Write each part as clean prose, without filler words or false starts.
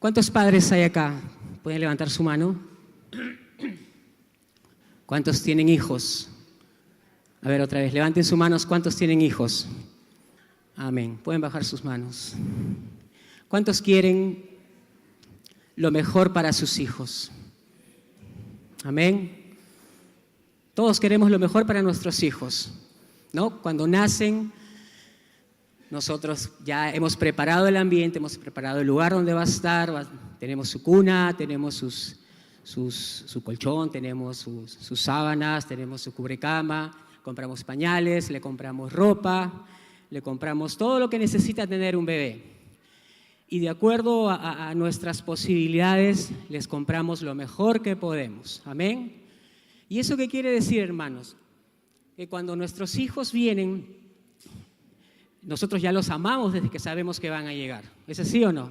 ¿Cuántos padres hay acá? ¿Pueden levantar su mano? ¿Cuántos tienen hijos? A ver, otra vez, levanten sus manos. ¿Cuántos tienen hijos? Amén. Pueden bajar sus manos. ¿Cuántos quieren lo mejor para sus hijos? Amén. Todos queremos lo mejor para nuestros hijos, ¿no? Cuando nacen, nosotros ya hemos preparado el ambiente, hemos preparado el lugar donde va a estar, tenemos su cuna, tenemos su colchón, tenemos sus sábanas, tenemos su cubrecama, compramos pañales, le compramos ropa, le compramos todo lo que necesita tener un bebé. Y de acuerdo a nuestras posibilidades, les compramos lo mejor que podemos. Amén. ¿Y eso qué quiere decir, hermanos? Que cuando nuestros hijos vienen, nosotros ya los amamos desde que sabemos que van a llegar. ¿Es así o no?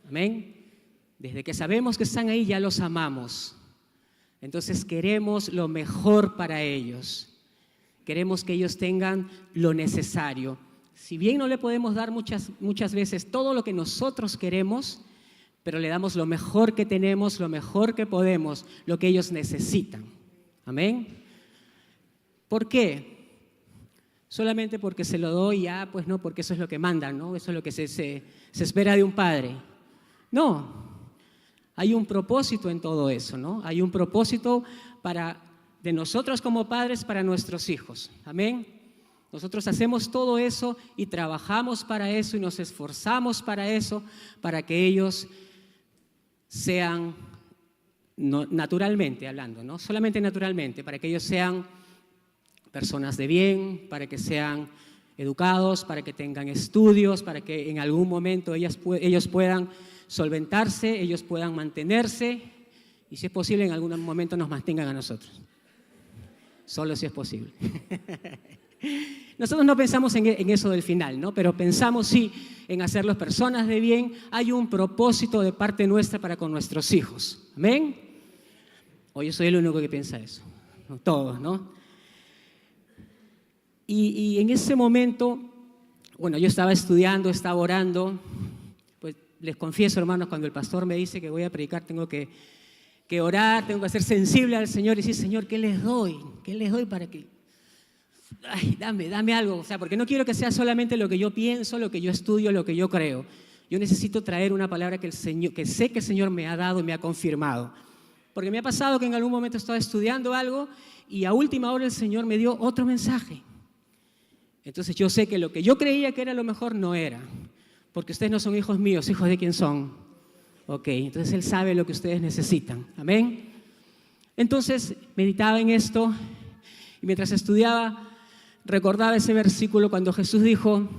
Amén. Desde que sabemos que están ahí ya los amamos. Entonces queremos lo mejor para ellos. Queremos que ellos tengan lo necesario. Si bien no le podemos dar muchas veces todo lo que nosotros queremos, pero le damos lo mejor que tenemos, lo mejor que podemos, lo que ellos necesitan. Amén. ¿Por qué? Solamente porque se lo doy ya, pues no, porque eso es lo que mandan, ¿no? Eso es lo que se espera de un padre. No, hay un propósito en todo eso, ¿no? Hay un propósito de nosotros como padres para nuestros hijos. Amén. Nosotros hacemos todo eso y trabajamos para eso y nos esforzamos para eso, para que ellos sean, naturalmente hablando, no solamente naturalmente, para que ellos sean personas de bien, para que sean educados, para que tengan estudios, para que en algún momento ellos puedan solventarse, ellos puedan mantenerse y si es posible en algún momento nos mantengan a nosotros. Solo si es posible. Nosotros no pensamos en eso del final, ¿no? Pero pensamos sí en hacerlos personas de bien. Hay un propósito de parte nuestra para con nuestros hijos. ¿Amén? O yo soy el único que piensa eso. No, todos, ¿no? Y en ese momento, bueno, yo estaba estudiando, estaba orando. Pues les confieso, hermanos, cuando el pastor me dice que voy a predicar, tengo que orar, tengo que ser sensible al Señor y decir, Señor, ¿qué les doy? ¿Qué les doy para que... Ay, dame algo, o sea, porque no quiero que sea solamente lo que yo pienso, lo que yo estudio, lo que yo creo. Yo necesito traer una palabra que sé que el Señor me ha dado y me ha confirmado. Porque me ha pasado que en algún momento estaba estudiando algo y a última hora el Señor me dio otro mensaje. Entonces yo sé que lo que yo creía que era lo mejor no era. Porque ustedes no son hijos míos, ¿hijos de quién son? Ok, entonces Él sabe lo que ustedes necesitan. Amén. Entonces meditaba en esto y mientras estudiaba recordaba ese versículo cuando Jesús dijo,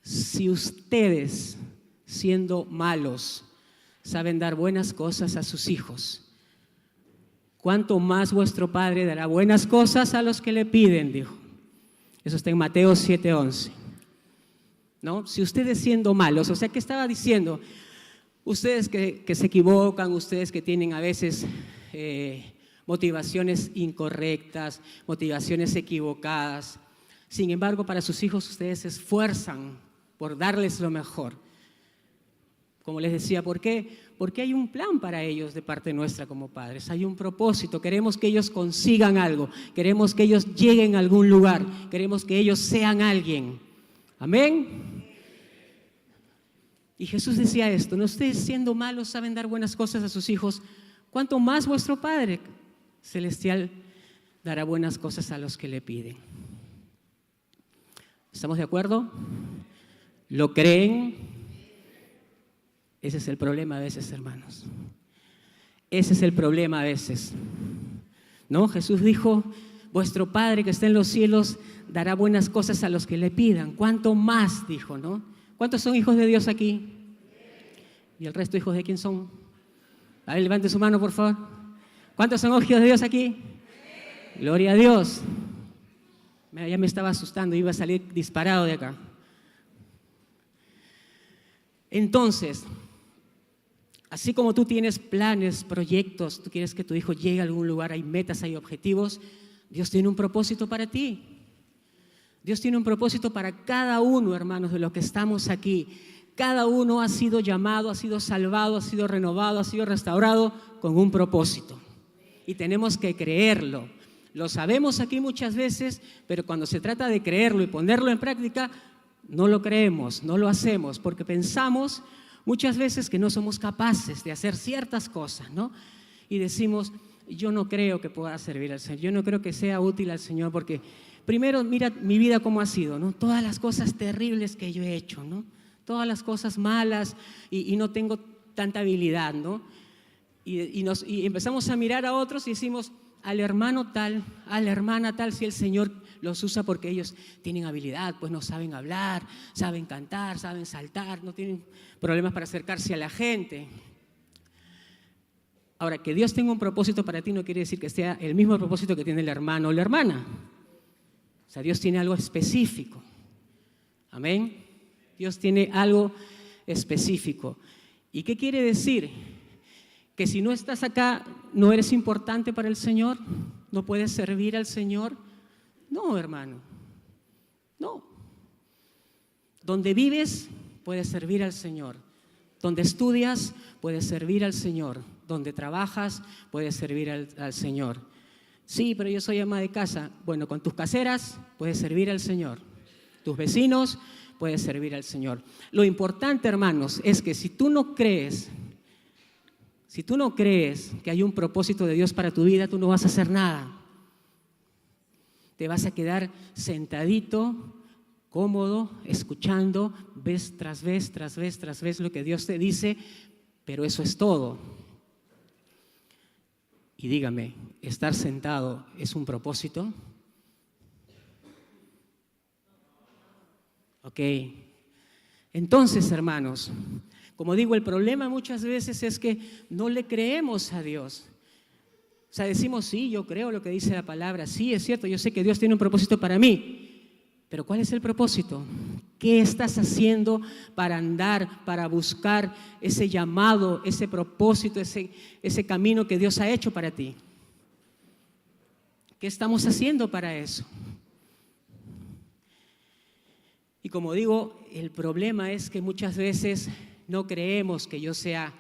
si ustedes, siendo malos, saben dar buenas cosas a sus hijos, ¿cuánto más vuestro Padre dará buenas cosas a los que le piden? Dijo. Eso está en Mateo 7:11. ¿No? Si ustedes siendo malos, o sea, ¿qué estaba diciendo? Ustedes que se equivocan, ustedes que tienen a veces... motivaciones incorrectas, motivaciones equivocadas. Sin embargo, para sus hijos ustedes se esfuerzan por darles lo mejor. Como les decía, ¿por qué? Porque hay un plan para ellos de parte nuestra como padres. Hay un propósito. Queremos que ellos consigan algo. Queremos que ellos lleguen a algún lugar. Queremos que ellos sean alguien. Amén. Y Jesús decía esto, ¿no? Ustedes siendo malos saben dar buenas cosas a sus hijos. ¿Cuánto más vuestro Padre Celestial dará buenas cosas a los que le piden? ¿Estamos de acuerdo? ¿Lo creen? Ese es el problema a veces, hermanos. Ese es el problema a veces. ¿No? Jesús dijo, vuestro Padre que está en los cielos dará buenas cosas a los que le pidan. ¿Cuánto más? Dijo, ¿no? ¿Cuántos son hijos de Dios aquí? ¿Y el resto hijos de quién son? A ver, levante su mano, por favor. ¿Cuántos son hijos de Dios aquí? Gloria a Dios. Ya me estaba asustando, iba a salir disparado de acá. Entonces, así como tú tienes planes, proyectos, tú quieres que tu hijo llegue a algún lugar, hay metas, hay objetivos, Dios tiene un propósito para ti. Dios tiene un propósito para cada uno, hermanos, de los que estamos aquí. Cada uno ha sido llamado, ha sido salvado, ha sido renovado, ha sido restaurado con un propósito. Y tenemos que creerlo. Lo sabemos aquí muchas veces, pero cuando se trata de creerlo y ponerlo en práctica, no lo creemos, no lo hacemos, porque pensamos muchas veces que no somos capaces de hacer ciertas cosas, ¿no? Y decimos, yo no creo que pueda servir al Señor, yo no creo que sea útil al Señor, porque primero mira mi vida cómo ha sido, ¿no? Todas las cosas terribles que yo he hecho, ¿no? Todas las cosas malas y no tengo tanta habilidad, ¿no? Y empezamos a mirar a otros y decimos, al hermano tal, a la hermana tal, si el Señor los usa porque ellos tienen habilidad, pues no saben hablar, saben cantar, saben saltar, no tienen problemas para acercarse a la gente. Ahora, que Dios tenga un propósito para ti no quiere decir que sea el mismo propósito que tiene el hermano o la hermana. O sea, Dios tiene algo específico. Amén. Dios tiene algo específico. ¿Y qué quiere decir? Que si no estás acá, ¿no eres importante para el Señor? ¿No puedes servir al Señor? No, hermano, no. Donde vives, puedes servir al Señor. Donde estudias, puedes servir al Señor. Donde trabajas, puedes servir al Señor. Sí, pero yo soy ama de casa. Bueno, con tus caseras, puedes servir al Señor. Tus vecinos, puedes servir al Señor. Lo importante, hermanos, es que si tú no crees que hay un propósito de Dios para tu vida, tú no vas a hacer nada. Te vas a quedar sentadito, cómodo, escuchando, vez tras vez, tras vez, tras vez lo que Dios te dice, pero eso es todo. Y dígame, ¿estar sentado es un propósito? Ok. Entonces, hermanos, como digo, el problema muchas veces es que no le creemos a Dios. O sea, decimos, sí, yo creo lo que dice la palabra, sí, es cierto, yo sé que Dios tiene un propósito para mí, pero ¿cuál es el propósito? ¿Qué estás haciendo para andar, para buscar ese llamado, ese propósito, ese camino que Dios ha hecho para ti? ¿Qué estamos haciendo para eso? Y como digo, el problema es que muchas veces no creemos que yo sea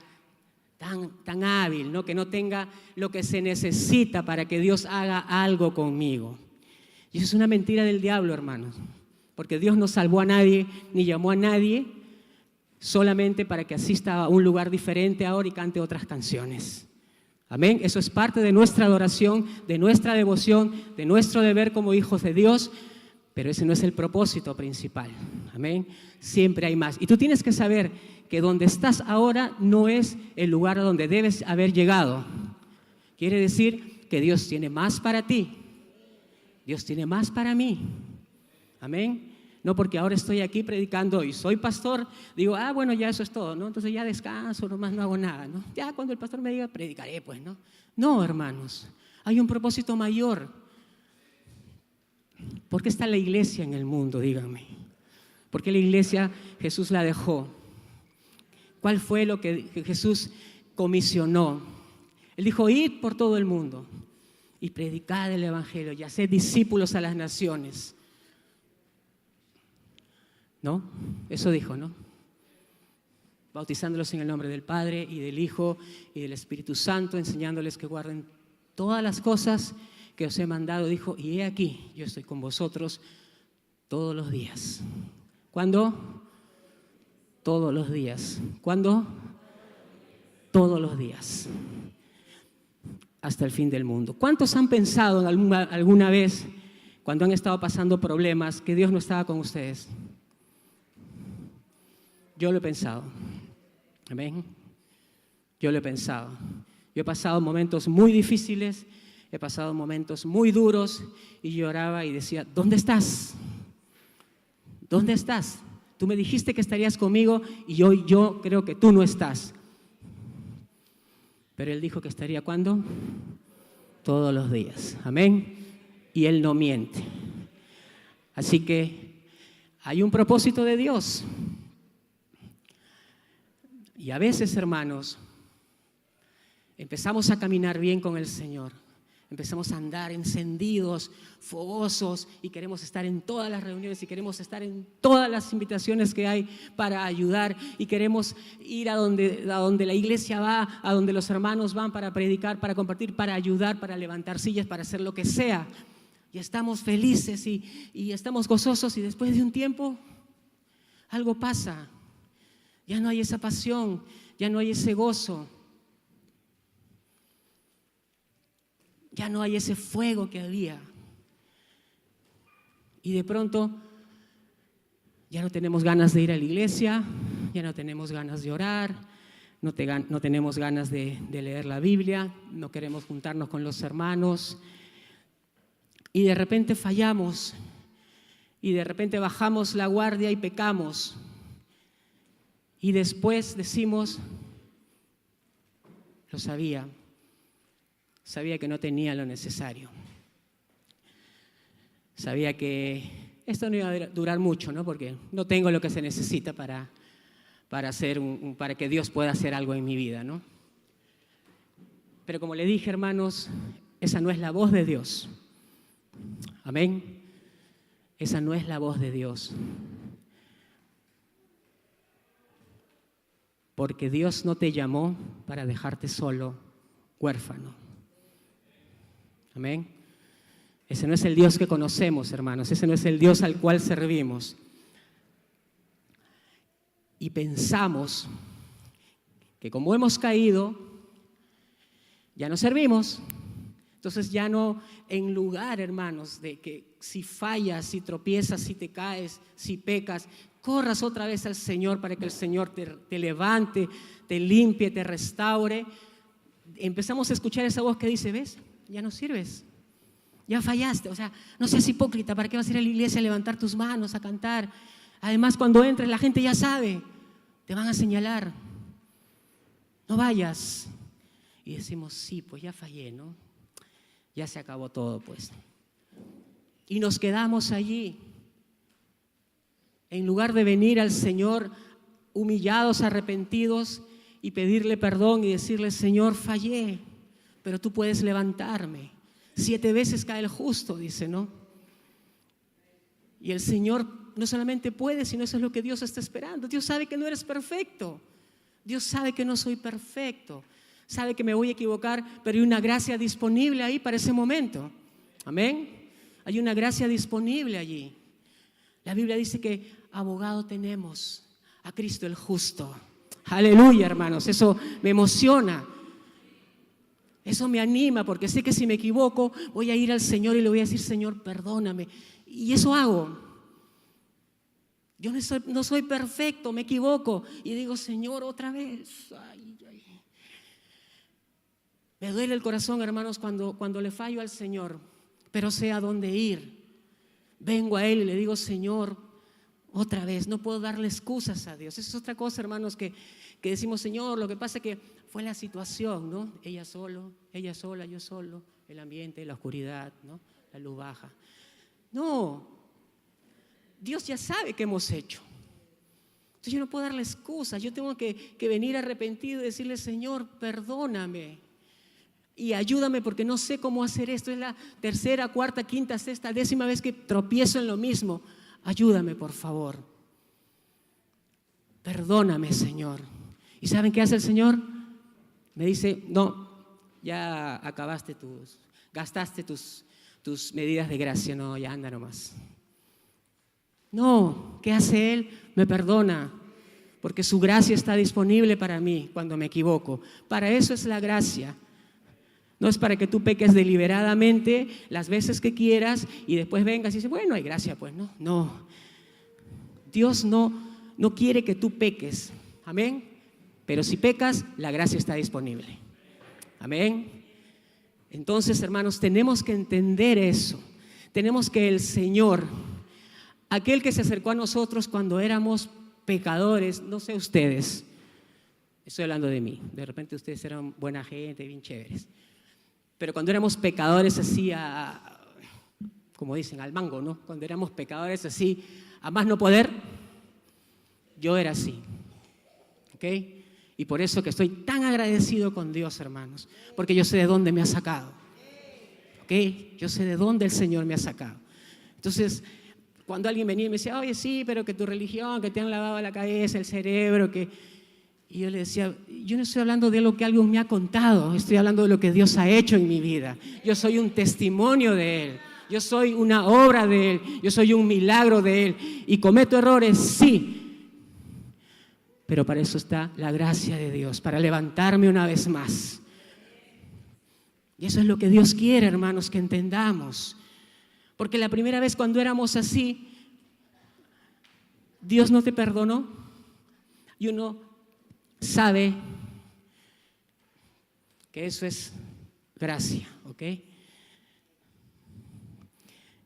tan hábil, ¿no? Que no tenga lo que se necesita para que Dios haga algo conmigo. Y eso es una mentira del diablo, hermanos, porque Dios no salvó a nadie ni llamó a nadie solamente para que asista a un lugar diferente ahora y cante otras canciones. Amén. Eso es parte de nuestra adoración, de nuestra devoción, de nuestro deber como hijos de Dios, pero ese no es el propósito principal. Amén. Siempre hay más. Y tú tienes que saber que donde estás ahora no es el lugar a donde debes haber llegado. Quiere decir que Dios tiene más para ti. Dios tiene más para mí. Amén. No porque ahora estoy aquí predicando y soy pastor, digo, bueno, ya eso es todo, ¿no? Entonces ya descanso, nomás no hago nada, ¿no? Ya cuando el pastor me diga, predicaré, pues, ¿no? No, hermanos, hay un propósito mayor. ¿Por qué está la iglesia en el mundo? Díganme. ¿Por qué la iglesia Jesús la dejó? ¿Cuál fue lo que Jesús comisionó? Él dijo, id por todo el mundo y predicad el evangelio y haced discípulos a las naciones. ¿No? Eso dijo, ¿no? Bautizándolos en el nombre del Padre y del Hijo y del Espíritu Santo, enseñándoles que guarden todas las cosas que os he mandado. Dijo, y he aquí, yo estoy con vosotros todos los días. ¿Cuándo? Todos los días. ¿Cuándo? Todos los días. Hasta el fin del mundo. ¿Cuántos han pensado alguna vez, cuando han estado pasando problemas, que Dios no estaba con ustedes? Yo lo he pensado. Amén. Yo lo he pensado. Yo he pasado momentos muy difíciles, he pasado momentos muy duros y lloraba y decía, ¿dónde estás? ¿Dónde estás? Tú me dijiste que estarías conmigo y hoy yo creo que tú no estás. Pero Él dijo que estaría ¿cuándo? Todos los días. Amén. Y Él no miente. Así que hay un propósito de Dios. Y a veces, hermanos, empezamos a caminar bien con el Señor. empezamos a andar encendidos, fogosos, y queremos estar en todas las reuniones y queremos estar en todas las invitaciones que hay para ayudar, y queremos ir a donde la iglesia va, a donde los hermanos van para predicar, para compartir, para ayudar, para levantar sillas, para hacer lo que sea. Y estamos felices y estamos gozosos, y después de un tiempo algo pasa. Ya no hay esa pasión, ya no hay ese gozo. Ya no hay ese fuego que había. Y de pronto ya no tenemos ganas de ir a la iglesia, ya no tenemos ganas de orar, no tenemos ganas de leer la Biblia, no queremos juntarnos con los hermanos. Y de repente fallamos, y de repente bajamos la guardia y pecamos. Y después decimos, lo sabía. Sabía que no tenía lo necesario. Sabía que esto no iba a durar mucho, ¿no? Porque no tengo lo que se necesita para que Dios pueda hacer algo en mi vida, ¿no? Pero como le dije, hermanos, esa no es la voz de Dios. Amén. Esa no es la voz de Dios. Porque Dios no te llamó para dejarte solo, huérfano. Amén. Ese no es el Dios que conocemos, hermanos. Ese no es el Dios al cual servimos. Y pensamos que como hemos caído, ya no servimos. Entonces ya no, en lugar, hermanos, de que si fallas, si tropiezas, si te caes, si pecas, corras otra vez al Señor para que el Señor te levante, te limpie, te restaure. Empezamos a escuchar esa voz que dice, ¿ves? Ya no sirves, ya fallaste. O sea, no seas hipócrita, ¿para qué vas a ir a la iglesia a levantar tus manos, a cantar? Además, cuando entres la gente ya sabe, te van a señalar, no vayas. Y decimos, sí, pues ya fallé, ¿no? Ya se acabó todo, pues. Y nos quedamos allí, en lugar de venir al Señor humillados, arrepentidos, y pedirle perdón y decirle, Señor, fallé, pero tú puedes levantarme. 7 veces cae el justo, dice, ¿no? Y el Señor no solamente puede, sino eso es lo que Dios está esperando. Dios sabe que no eres perfecto. Dios sabe que no soy perfecto. Sabe que me voy a equivocar, pero hay una gracia disponible ahí para ese momento. Amén. Hay una gracia disponible allí. La Biblia dice que abogado tenemos a Cristo el justo. Aleluya, hermanos. Eso me emociona. Eso me anima, porque sé que si me equivoco voy a ir al Señor y le voy a decir, Señor, perdóname. Y eso hago. Yo no soy perfecto, me equivoco. Y digo, Señor, otra vez. Ay, ay. Me duele el corazón, hermanos, cuando le fallo al Señor, pero sé a dónde ir. Vengo a Él y le digo, Señor, otra vez, no puedo darle excusas a Dios. Esa es otra cosa, hermanos, que decimos, Señor, lo que pasa es que fue la situación, ¿no? Ella sola, yo solo, el ambiente, la oscuridad, ¿no? La luz baja. No, Dios ya sabe qué hemos hecho. Entonces yo no puedo darle excusas, yo tengo que venir arrepentido y decirle, Señor, perdóname y ayúdame porque no sé cómo hacer esto. Es la 3ª, 4ª, 5ª, 6ª, 10ª vez que tropiezo en lo mismo. Ayúdame, por favor. Perdóname, Señor. ¿Y saben qué hace el Señor? Me dice, no, ya gastaste tus medidas de gracia, no, ya anda nomás. No, ¿qué hace Él? Me perdona, porque su gracia está disponible para mí cuando me equivoco. Para eso es la gracia. No es para que tú peques deliberadamente las veces que quieras y después vengas y dices, bueno, hay gracia, pues no. Dios no quiere que tú peques, amén. Pero si pecas, la gracia está disponible, amén. Entonces, hermanos, tenemos que entender eso. Tenemos que el Señor, aquel que se acercó a nosotros cuando éramos pecadores, no sé ustedes, estoy hablando de mí, de repente ustedes eran buena gente, bien chéveres, pero cuando éramos pecadores así, como dicen, al mango, ¿no? Cuando éramos pecadores así, a más no poder, yo era así, ¿ok? Y por eso que estoy tan agradecido con Dios, hermanos, porque yo sé de dónde me ha sacado. ¿ok? Yo sé de dónde el Señor me ha sacado. Entonces, cuando alguien venía y me decía, oye, sí, pero que tu religión, que te han lavado la cabeza, el cerebro, que... Y yo le decía, yo no estoy hablando de lo que alguien me ha contado, estoy hablando de lo que Dios ha hecho en mi vida. Yo soy un testimonio de Él, yo soy una obra de Él, yo soy un milagro de Él. Y cometo errores, sí, pero para eso está la gracia de Dios, para levantarme una vez más. Y eso es lo que Dios quiere, hermanos, que entendamos. Porque la primera vez cuando éramos así, Dios no te perdonó. Y uno sabe que eso es gracia, ¿ok?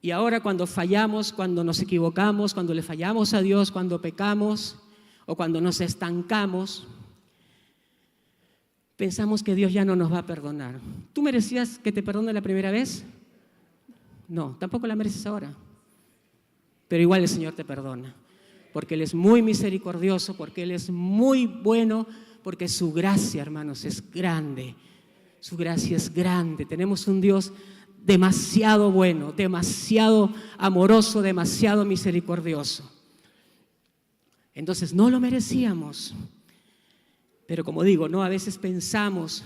Y ahora cuando fallamos, cuando nos equivocamos, cuando le fallamos a Dios, cuando pecamos o cuando nos estancamos, pensamos que Dios ya no nos va a perdonar. ¿Tú merecías que te perdone la primera vez? No, tampoco la mereces ahora. Pero igual el Señor te perdona, porque Él es muy misericordioso, porque Él es muy bueno, porque su gracia, hermanos, es grande. Su gracia es grande. Tenemos un Dios demasiado bueno, demasiado amoroso, demasiado misericordioso. Entonces no lo merecíamos. Pero como digo, ¿no? A veces pensamos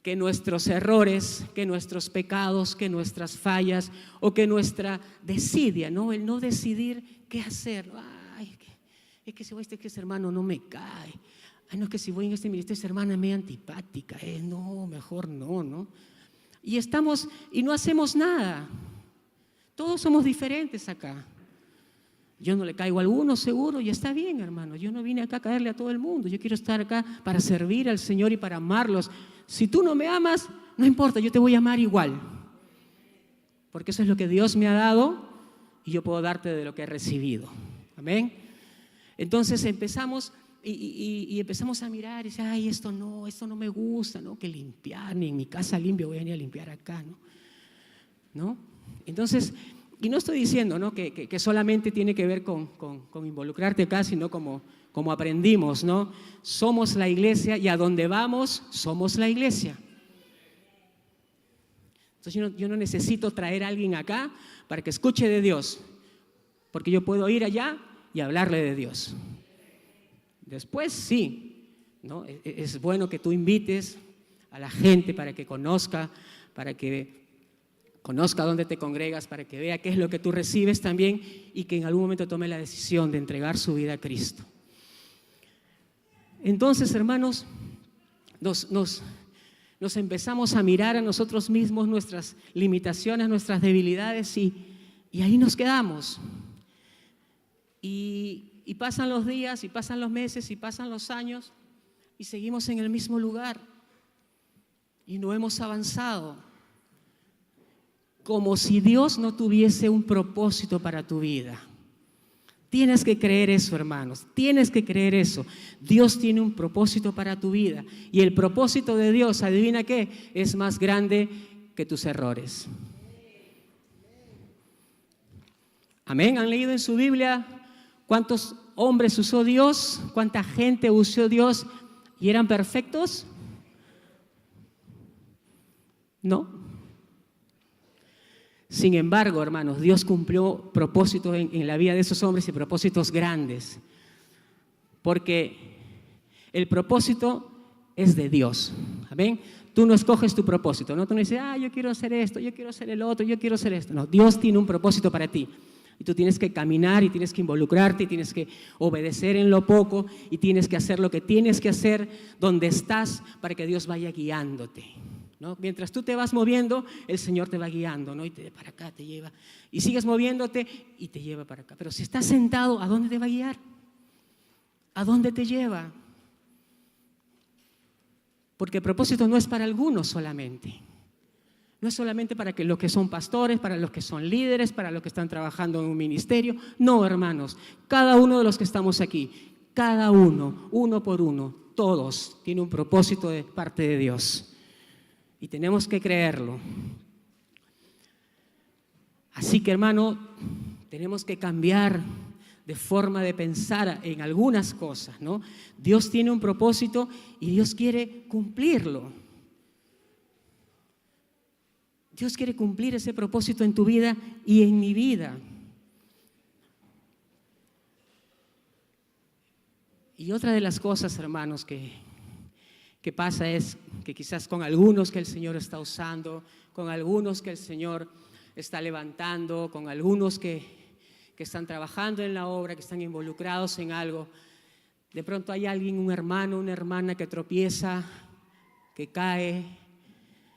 que nuestros errores, que nuestros pecados, que nuestras fallas o que nuestra desidia, ¿no? El no decidir qué hacer. Ay, es que si voy a este hermano no me cae. Ay, no, es que si voy en este ministerio esa hermana es medio antipática. No, mejor no, ¿no? Y no hacemos nada. Todos somos diferentes acá. Yo no le caigo a alguno seguro y está bien, hermano. Yo no vine acá a caerle a todo el mundo. Yo quiero estar acá para servir al Señor y para amarlos. Si tú no me amas, no importa, yo te voy a amar igual. Porque eso es lo que Dios me ha dado y yo puedo darte de lo que he recibido. Amén. Entonces empezamos y empezamos a mirar y decir, ay, esto no me gusta, ¿no? Que limpiar, ni en mi casa limpio voy a venir a limpiar acá, ¿no? Entonces... Y no estoy diciendo, ¿no? que solamente tiene que ver con involucrarte acá, sino como aprendimos, ¿no? Somos la iglesia y a donde vamos somos la iglesia. Entonces yo no necesito traer a alguien acá para que escuche de Dios, porque yo puedo ir allá y hablarle de Dios. Después sí, ¿no? Es bueno que tú invites a la gente para que conozca dónde te congregas, para que vea qué es lo que tú recibes también y que en algún momento tome la decisión de entregar su vida a Cristo. Entonces, hermanos, nos empezamos a mirar a nosotros mismos, nuestras limitaciones, nuestras debilidades y ahí nos quedamos. Y pasan los días, y pasan los meses, y pasan los años y seguimos en el mismo lugar y no hemos avanzado. Como si Dios no tuviese un propósito para tu vida. Tienes que creer eso, hermanos, tienes que creer eso. Dios tiene un propósito para tu vida y el propósito de Dios, ¿adivina qué? Es más grande que tus errores. Amén. ¿Han leído en su Biblia cuántos hombres usó Dios? ¿Cuánta gente usó Dios y eran perfectos? ¿No? Sin embargo, hermanos, Dios cumplió propósitos en la vida de esos hombres y propósitos grandes. Porque el propósito es de Dios. ¿Amén? Tú no escoges tu propósito, ¿no? Tú no dices, yo quiero hacer esto, yo quiero hacer el otro, yo quiero hacer esto. No, Dios tiene un propósito para ti. Y tú tienes que caminar y tienes que involucrarte y tienes que obedecer en lo poco y tienes que hacer lo que tienes que hacer donde estás para que Dios vaya guiándote. ¿No? Mientras tú te vas moviendo, el Señor te va guiando, ¿no? Y para acá te lleva. Y sigues moviéndote y te lleva para acá. Pero si estás sentado, ¿a dónde te va a guiar? ¿A dónde te lleva? Porque el propósito no es para algunos solamente. No es solamente para los que son pastores, para los que son líderes, para los que están trabajando en un ministerio. No, hermanos, cada uno de los que estamos aquí, cada uno, uno por uno, todos tienen un propósito de parte de Dios. Y tenemos que creerlo. Así que, hermano, tenemos que cambiar de forma de pensar en algunas cosas, ¿no? Dios tiene un propósito y Dios quiere cumplirlo. Dios quiere cumplir ese propósito en tu vida y en mi vida. Y otra de las cosas, hermanos, que pasa es que quizás con algunos que el Señor está usando, con algunos que el Señor está levantando, con algunos que están trabajando en la obra, que están involucrados en algo, de pronto hay alguien, un hermano, una hermana que tropieza, que cae,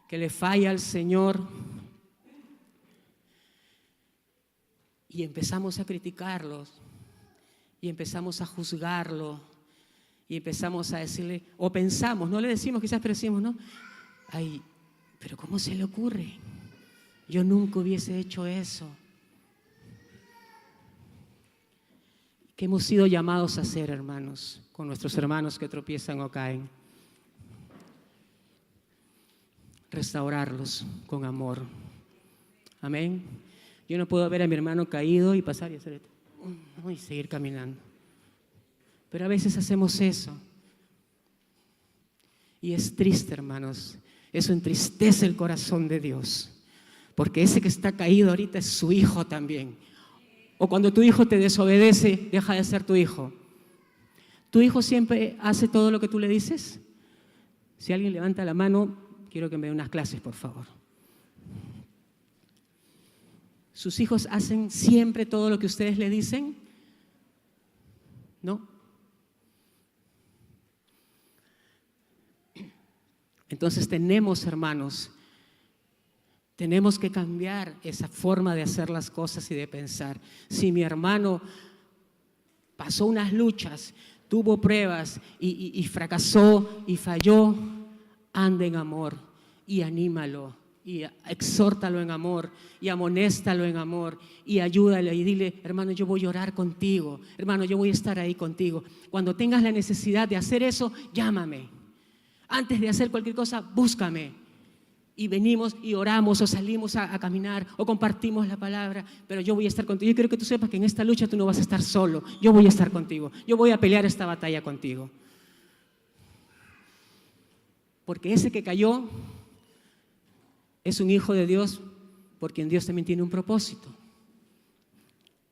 que le falla al Señor, y empezamos a criticarlos, y empezamos a juzgarlo, y empezamos a decirle, o pensamos, no le decimos quizás, pero decimos, ¿no? Ay, pero ¿cómo se le ocurre? Yo nunca hubiese hecho eso. ¿Qué hemos sido llamados a hacer, hermanos, con nuestros hermanos que tropiezan o caen? Restaurarlos con amor. Amén. Yo no puedo ver a mi hermano caído y pasar y hacer esto, y seguir caminando. Pero a veces hacemos eso. Y es triste, hermanos. Eso entristece el corazón de Dios. Porque ese que está caído ahorita es su hijo también. O cuando tu hijo te desobedece, deja de ser tu hijo. ¿Tu hijo siempre hace todo lo que tú le dices? Si alguien levanta la mano, quiero que me dé unas clases, por favor. ¿Sus hijos hacen siempre todo lo que ustedes le dicen? ¿No? Entonces tenemos, hermanos, tenemos que cambiar esa forma de hacer las cosas y de pensar. Si mi hermano pasó unas luchas, tuvo pruebas y fracasó y falló, anda en amor y anímalo y exhórtalo en amor y amonéstalo en amor y ayúdale y dile, hermano, yo voy a orar contigo, hermano, yo voy a estar ahí contigo. Cuando tengas la necesidad de hacer eso, llámame. Antes de hacer cualquier cosa, búscame. Y venimos y oramos o salimos a caminar o compartimos la palabra, pero yo voy a estar contigo. Yo quiero que tú sepas que en esta lucha tú no vas a estar solo. Yo voy a estar contigo. Yo voy a pelear esta batalla contigo. Porque ese que cayó es un hijo de Dios, porque en Dios también tiene un propósito.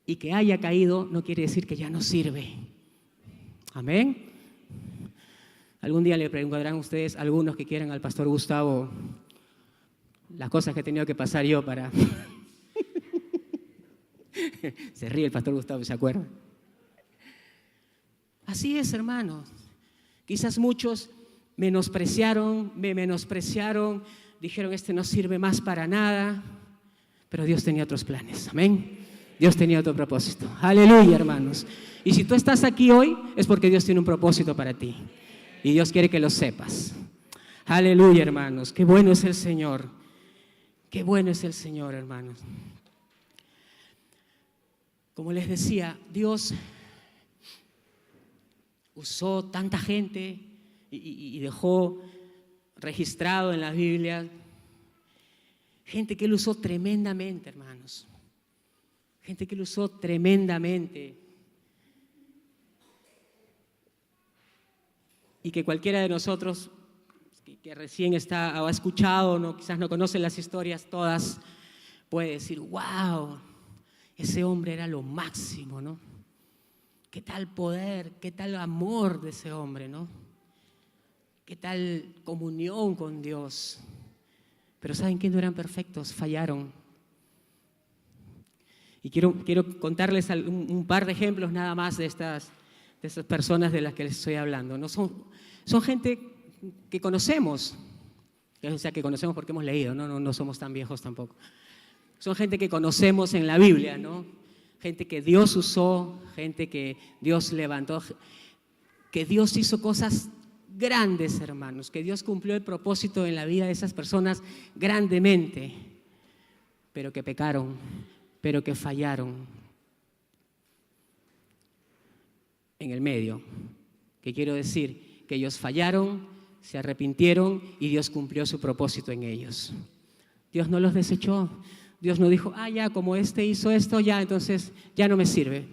Y que haya caído no quiere decir que ya no sirve. Amén. Algún día le preguntarán ustedes, algunos que quieran al pastor Gustavo, las cosas que he tenido que pasar yo para... Se ríe el pastor Gustavo, ¿se acuerda? Así es, hermanos. Quizás muchos me menospreciaron, dijeron, este no sirve más para nada, pero Dios tenía otros planes, amén. Dios tenía otro propósito. Aleluya, hermanos. Y si tú estás aquí hoy, es porque Dios tiene un propósito para ti. Y Dios quiere que lo sepas. Aleluya, hermanos. Qué bueno es el Señor. Qué bueno es el Señor, hermanos. Como les decía, Dios usó tanta gente y dejó registrado en la Biblia gente que Él usó tremendamente, hermanos. Gente que Él usó tremendamente. Y que cualquiera de nosotros que recién ha escuchado, no, quizás no conoce las historias todas, puede decir, wow, ese hombre era lo máximo, ¿no? Qué tal poder, qué tal amor de ese hombre, ¿no? Qué tal comunión con Dios. Pero ¿saben qué? No eran perfectos, fallaron. Y quiero contarles un par de ejemplos nada más de estas personas de las que les estoy hablando. No son gente que conocemos, o sea, que conocemos porque hemos leído, no somos tan viejos tampoco. Son gente que conocemos en la Biblia, ¿no? Gente que Dios usó, gente que Dios levantó, que Dios hizo cosas grandes, hermanos, que Dios cumplió el propósito en la vida de esas personas grandemente, pero que pecaron, pero que fallaron en el medio. ¿Qué quiero decir? Que ellos fallaron, se arrepintieron y Dios cumplió su propósito en ellos. Dios no los desechó. Dios no dijo, ya, como este hizo esto, ya, entonces ya no me sirve.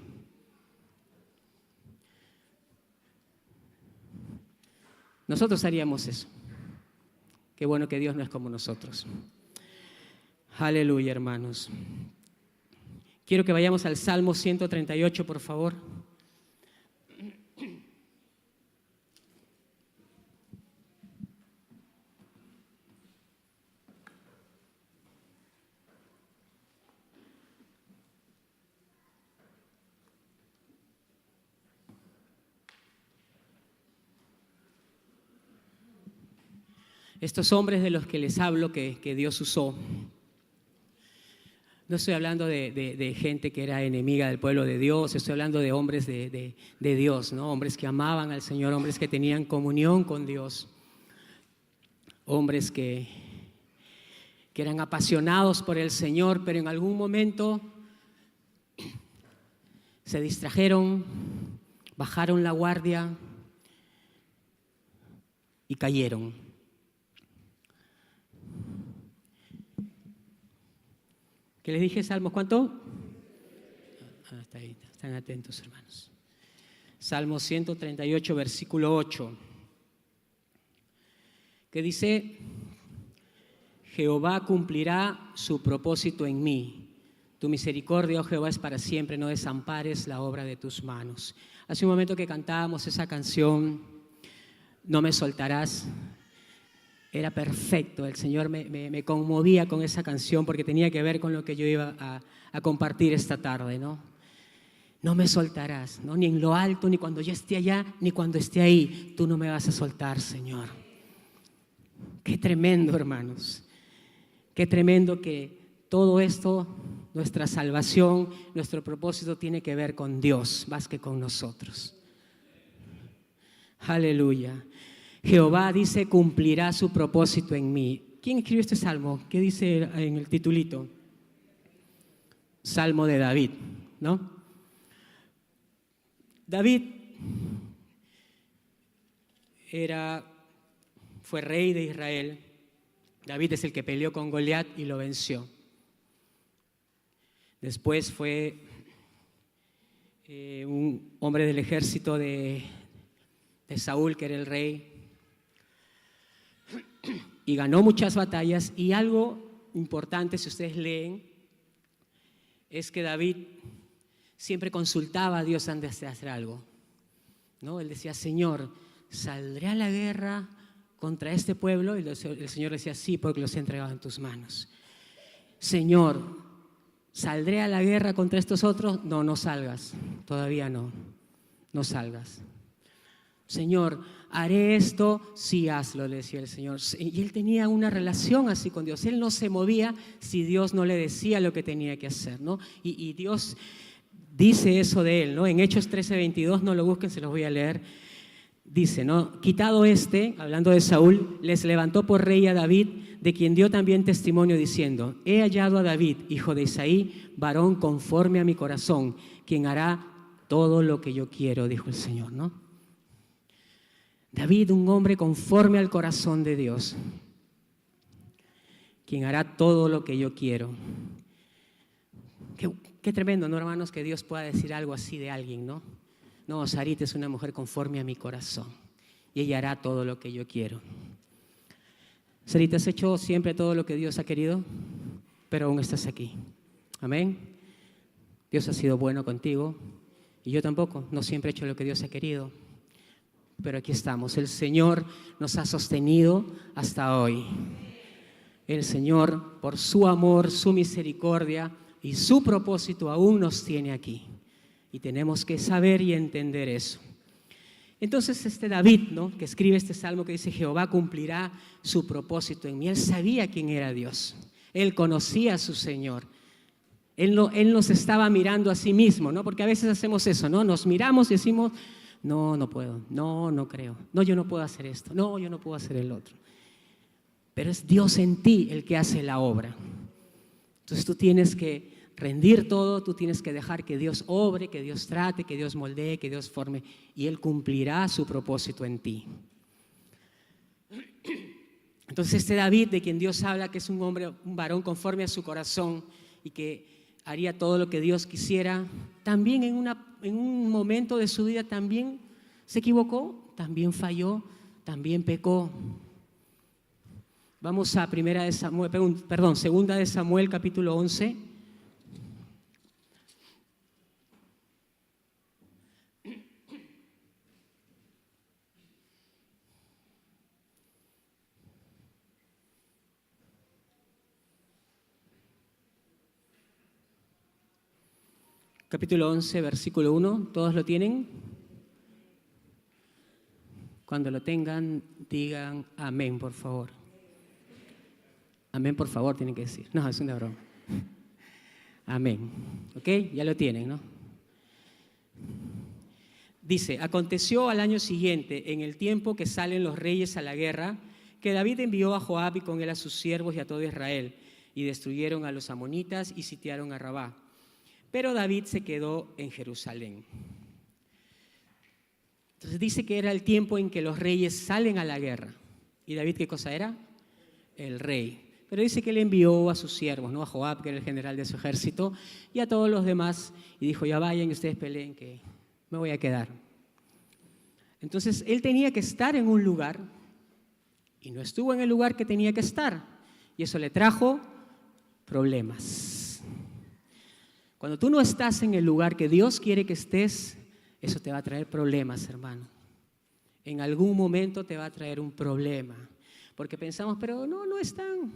Nosotros haríamos eso. Qué bueno que Dios no es como nosotros. Aleluya, hermanos. Quiero que vayamos al Salmo 138, por favor. Estos hombres de los que les hablo que Dios usó, no estoy hablando de gente que era enemiga del pueblo de Dios, estoy hablando de hombres de Dios, ¿no? Hombres que amaban al Señor, hombres que tenían comunión con Dios, hombres que eran apasionados por el Señor, pero en algún momento se distrajeron, bajaron la guardia y cayeron. ¿Qué les dije, Salmos? ¿Cuánto? Está ahí, están atentos, hermanos. Salmo 138, versículo 8, que dice: Jehová cumplirá su propósito en mí. Tu misericordia, oh Jehová, es para siempre, no desampares la obra de tus manos. Hace un momento que cantábamos esa canción, No me soltarás. Era perfecto, el Señor me conmovía con esa canción porque tenía que ver con lo que yo iba a compartir esta tarde, ¿no? No me soltarás, ¿no? Ni en lo alto, ni cuando yo esté allá, ni cuando esté ahí, tú no me vas a soltar, Señor. Qué tremendo, hermanos, qué tremendo que todo esto, nuestra salvación, nuestro propósito tiene que ver con Dios más que con nosotros. Aleluya. Jehová dice, cumplirá su propósito en mí. ¿Quién escribió este salmo? ¿Qué dice en el titulito? Salmo de David, ¿no? David fue rey de Israel. David es el que peleó con Goliat y lo venció. Después fue un hombre del ejército de Saúl, que era el rey, y ganó muchas batallas. Y algo importante, si ustedes leen, es que David siempre consultaba a Dios antes de hacer algo, ¿no? Él decía, Señor, ¿saldré a la guerra contra este pueblo? Y el Señor decía, sí, porque los he entregado en tus manos. Señor, ¿saldré a la guerra contra estos otros? No, no salgas, todavía no salgas. Señor, ¿haré esto? Sí, hazlo, le decía el Señor. Y él tenía una relación así con Dios. Él no se movía si Dios no le decía lo que tenía que hacer, ¿no? Y Dios dice eso de él, ¿no? En Hechos 13:22, no lo busquen, se los voy a leer. Dice, ¿no? Quitado hablando de Saúl, les levantó por rey a David, de quien dio también testimonio diciendo, he hallado a David, hijo de Isaí, varón conforme a mi corazón, quien hará todo lo que yo quiero, dijo el Señor, ¿no? David, un hombre conforme al corazón de Dios, quien hará todo lo que yo quiero. Qué tremendo, ¿no, hermanos? Que Dios pueda decir algo así de alguien, ¿no? No, Sarita es una mujer conforme a mi corazón y ella hará todo lo que yo quiero. Sarita, has hecho siempre todo lo que Dios ha querido, pero aún estás aquí. Amén. Dios ha sido bueno contigo y yo tampoco, no siempre he hecho lo que Dios ha querido. Pero aquí estamos, el Señor nos ha sostenido hasta hoy. El Señor, por su amor, su misericordia y su propósito, aún nos tiene aquí. Y tenemos que saber y entender eso. Entonces David, ¿no?, que escribe este salmo que dice, Jehová cumplirá su propósito en mí. Él sabía quién era Dios. Él conocía a su Señor. Él nos estaba mirando a sí mismo, ¿no? Porque a veces hacemos eso, ¿no? Nos miramos y decimos, no puedo, no creo, no, yo no puedo hacer esto, no, yo no puedo hacer el otro. Pero es Dios en ti el que hace la obra. Entonces tú tienes que rendir todo, tú tienes que dejar que Dios obre, que Dios trate, que Dios moldee, que Dios forme, y Él cumplirá su propósito en ti. Entonces David, de quien Dios habla, que es un hombre, un varón conforme a su corazón y que haría todo lo que Dios quisiera, también en un momento de su vida también se equivocó, también falló, también pecó. Vamos a Segunda de Samuel, capítulo 11. Capítulo 11, versículo 1. ¿Todos lo tienen? Cuando lo tengan, digan amén, por favor. Amén, por favor, tienen que decir. No, es una broma. Amén. ¿Ok? Ya lo tienen, ¿no? Dice, aconteció al año siguiente, en el tiempo que salen los reyes a la guerra, que David envió a Joab y con él a sus siervos y a todo Israel, y destruyeron a los amonitas y sitiaron a Rabá. Pero David se quedó en Jerusalén. Entonces dice que era el tiempo en que los reyes salen a la guerra. ¿Y David qué cosa era? El rey. Pero dice que él envió a sus siervos, ¿no? A Joab, que era el general de su ejército, y a todos los demás, y dijo, ya vayan y ustedes peleen, que me voy a quedar. Entonces él tenía que estar en un lugar, y no estuvo en el lugar que tenía que estar, y eso le trajo problemas. Cuando tú no estás en el lugar que Dios quiere que estés, eso te va a traer problemas, hermano. En algún momento te va a traer un problema. Porque pensamos, pero no es tan...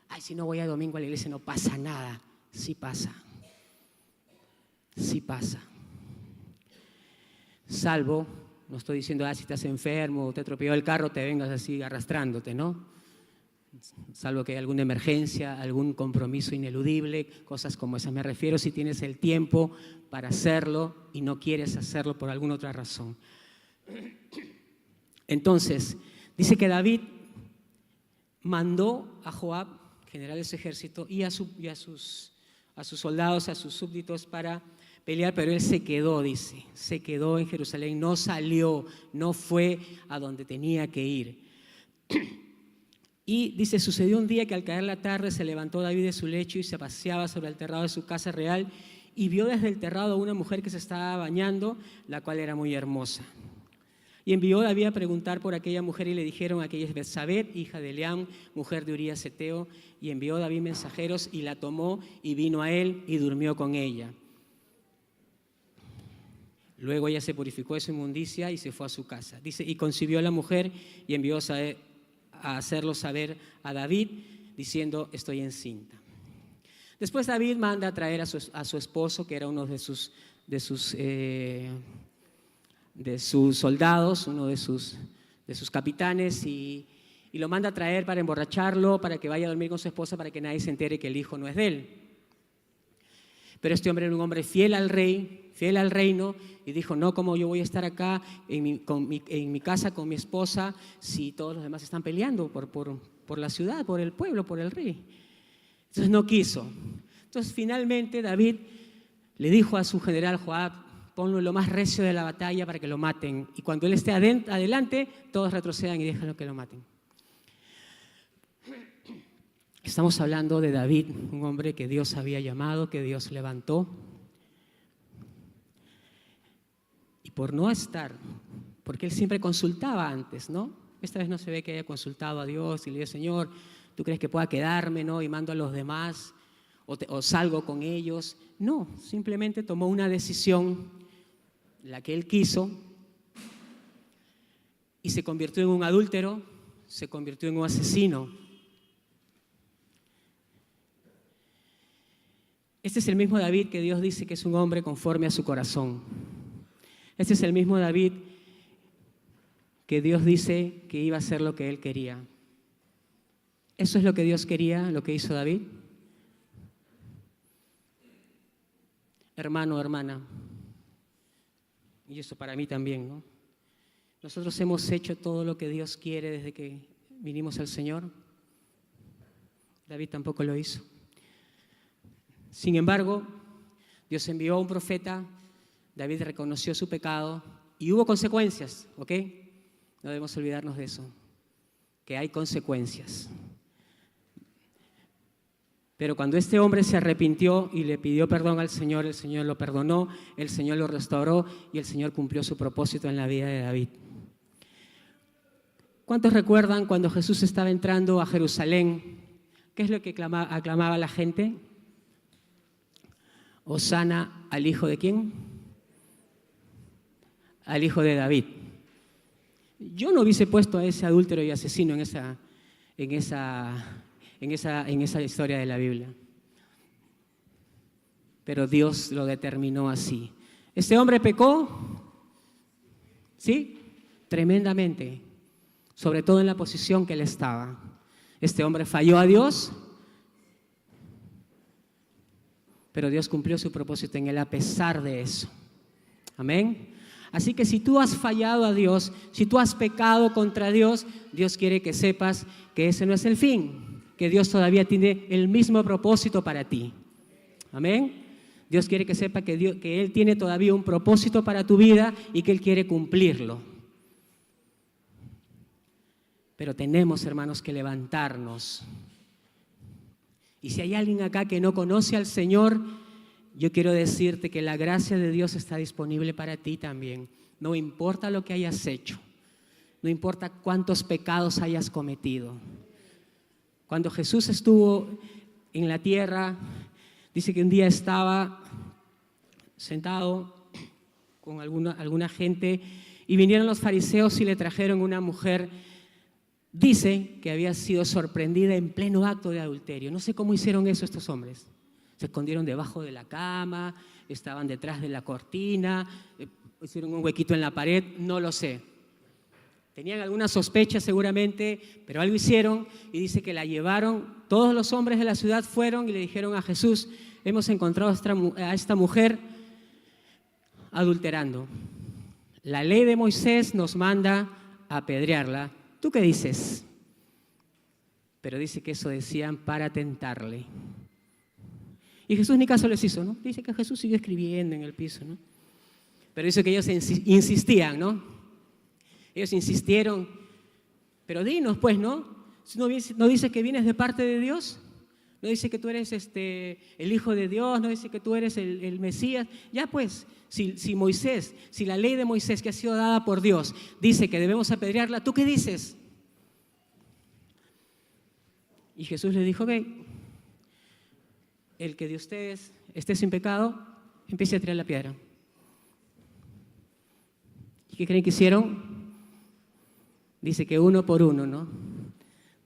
Ay, si no voy a domingo a la iglesia no pasa nada. Sí pasa. Sí pasa. Salvo, no estoy diciendo, si estás enfermo o te atropelló el carro, te vengas así arrastrándote, ¿no? Salvo que hay alguna emergencia, algún compromiso ineludible, cosas como esas. Me refiero si tienes el tiempo para hacerlo y no quieres hacerlo por alguna otra razón. Entonces, dice que David mandó a Joab, general de su ejército, y a sus soldados, a sus súbditos para pelear, pero él se quedó, dice, se quedó en Jerusalén, no salió, no fue a donde tenía que ir. Y dice, sucedió un día que al caer la tarde se levantó David de su lecho y se paseaba sobre el terrado de su casa real y vio desde el terrado a una mujer que se estaba bañando, la cual era muy hermosa. Y envió David a preguntar por aquella mujer y le dijeron, aquella es Betsabé, hija de Eliam, mujer de Urías Heteo. Y envió David mensajeros y la tomó y vino a él y durmió con ella. Luego ella se purificó de su inmundicia y se fue a su casa. Dice, y concibió la mujer y envió a hacerlo saber a David, diciendo, estoy encinta. Después David manda a traer a su esposo, que era uno de sus soldados, uno de sus capitanes, y lo manda a traer para emborracharlo, para que vaya a dormir con su esposa, para que nadie se entere que el hijo no es de él. Pero este hombre era un hombre fiel al rey, fiel al reino, y dijo, no, ¿cómo yo voy a estar acá en mi casa con mi esposa si todos los demás están peleando por la ciudad, por el pueblo, por el rey? Entonces no quiso. Entonces finalmente David le dijo a su general Joab, ponlo en lo más recio de la batalla para que lo maten. Y cuando él esté adelante, todos retrocedan y déjenlo que lo maten. Estamos hablando de David, un hombre que Dios había llamado, que Dios levantó. Y por no estar, porque él siempre consultaba antes, ¿no? Esta vez no se ve que haya consultado a Dios y le dice, Señor, ¿tú crees que pueda quedarme, no? Y mando a los demás, o salgo con ellos. No, simplemente tomó una decisión, la que él quiso, y se convirtió en un adúltero, se convirtió en un asesino. Este es el mismo David que Dios dice que es un hombre conforme a su corazón. Este es el mismo David que Dios dice que iba a hacer lo que él quería. ¿Eso es lo que Dios quería, lo que hizo David? Hermano, hermana, y eso para mí también, ¿no? Nosotros hemos hecho todo lo que Dios quiere desde que vinimos al Señor. David tampoco lo hizo. Sin embargo, Dios envió a un profeta, David reconoció su pecado y hubo consecuencias, ¿ok? No debemos olvidarnos de eso, que hay consecuencias. Pero cuando este hombre se arrepintió y le pidió perdón al Señor, el Señor lo perdonó, el Señor lo restauró y el Señor cumplió su propósito en la vida de David. ¿Cuántos recuerdan cuando Jesús estaba entrando a Jerusalén? ¿Qué es lo que aclamaba la gente? Hosana al hijo ¿de quién? Al hijo de David. Yo no hubiese puesto a ese adúltero y asesino en esa historia de la Biblia. Pero Dios lo determinó así. Este hombre pecó, ¿sí? Tremendamente, sobre todo en la posición que él estaba. Este hombre falló a Dios, pero Dios cumplió su propósito en él a pesar de eso. Amén. Así que si tú has fallado a Dios, si tú has pecado contra Dios, Dios quiere que sepas que ese no es el fin, que Dios todavía tiene el mismo propósito para ti. Amén. Dios quiere que sepa que Él tiene todavía un propósito para tu vida y que Él quiere cumplirlo. Pero tenemos, hermanos, que levantarnos. Y si hay alguien acá que no conoce al Señor, yo quiero decirte que la gracia de Dios está disponible para ti también. No importa lo que hayas hecho, no importa cuántos pecados hayas cometido. Cuando Jesús estuvo en la tierra, dice que un día estaba sentado con alguna gente y vinieron los fariseos y le trajeron una mujer, dice que había sido sorprendida en pleno acto de adulterio. No sé cómo hicieron eso estos hombres. Se escondieron debajo de la cama, estaban detrás de la cortina, hicieron un huequito en la pared, no lo sé. Tenían alguna sospecha seguramente, pero algo hicieron y dice que la llevaron. Todos los hombres de la ciudad fueron y le dijeron a Jesús: hemos encontrado a esta mujer adulterando. La ley de Moisés nos manda a apedrearla. ¿Tú qué dices? Pero dice que eso decían para tentarle. Y Jesús ni caso les hizo, ¿no? Dice que Jesús siguió escribiendo en el piso, ¿no? Pero dice que ellos insistían, ¿no? Ellos insistieron. Pero dinos, pues, ¿no? ¿No dice que vienes de parte de Dios? ¿No dice que tú eres el Hijo de Dios? ¿No dice que tú eres el Mesías? Ya pues, si Moisés, si la ley de Moisés que ha sido dada por Dios dice que debemos apedrearla, ¿tú qué dices? Y Jesús les dijo: que el que de ustedes esté sin pecado, empiece a tirar la piedra. ¿Y qué creen que hicieron? Dice que uno por uno, ¿no?